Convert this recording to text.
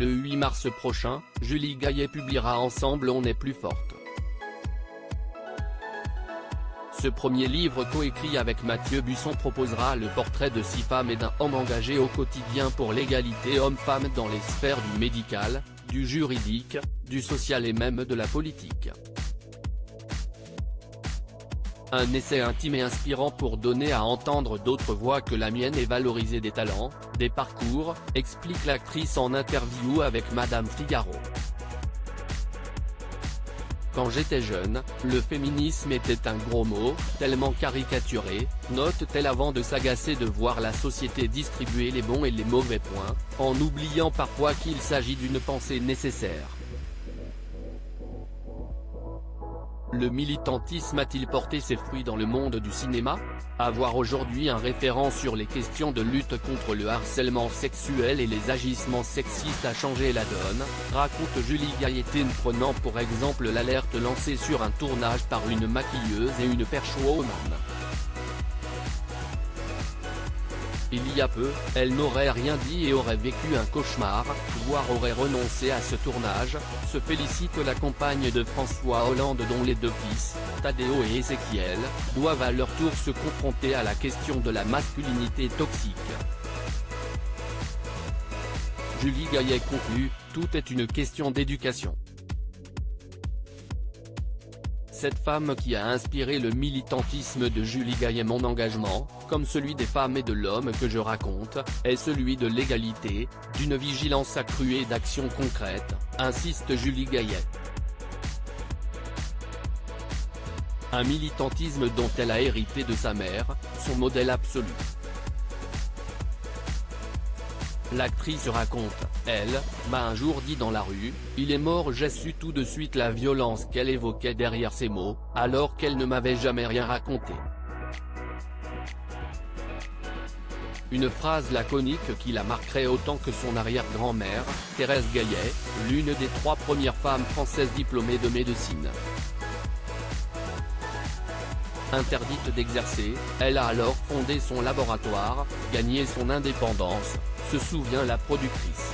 Le 8 mars prochain, Julie Gaillet publiera Ensemble on est plus forte. Ce premier livre coécrit avec Mathieu Busson proposera le portrait de 6 femmes et d'un homme engagés au quotidien pour l'égalité homme-femme dans les sphères du médical, du juridique, du social et même de la politique. Un essai intime et inspirant pour donner à entendre d'autres voix que la mienne et valoriser des talents, des parcours, explique l'actrice en interview avec Madame Figaro. Quand j'étais jeune, le féminisme était un gros mot, tellement caricaturé, note-t-elle avant de s'agacer de voir la société distribuer les bons et les mauvais points, en oubliant parfois qu'il s'agit d'une pensée nécessaire. Le militantisme a-t-il porté ses fruits dans le monde du cinéma? Avoir aujourd'hui un référent sur les questions de lutte contre le harcèlement sexuel et les agissements sexistes a changé la donne, raconte Julie Gaillet, prenant pour exemple l'alerte lancée sur un tournage par une maquilleuse et une perchwoman. Il y a peu, elle n'aurait rien dit et aurait vécu un cauchemar, voire aurait renoncé à ce tournage, se félicite la compagne de François Hollande dont les 2 fils, Tadeo et Ézéchiel, doivent à leur tour se confronter à la question de la masculinité toxique. Julie Gaillet conclut, tout est une question d'éducation. Cette femme qui a inspiré le militantisme de Julie Gaillet, mon engagement, comme celui des femmes et de l'homme que je raconte, est celui de l'égalité, d'une vigilance accrue et d'actions concrètes, insiste Julie Gaillet. Un militantisme dont elle a hérité de sa mère, son modèle absolu. L'actrice raconte, elle, m'a un jour dit dans la rue, il est mort. J'ai su tout de suite la violence qu'elle évoquait derrière ces mots, alors qu'elle ne m'avait jamais rien raconté. Une phrase laconique qui la marquerait autant que son arrière-grand-mère, Thérèse Gaillet, l'une des 3 premières femmes françaises diplômées de médecine. Interdite d'exercer, elle a alors fondé son laboratoire, gagné son indépendance, se souvient la productrice.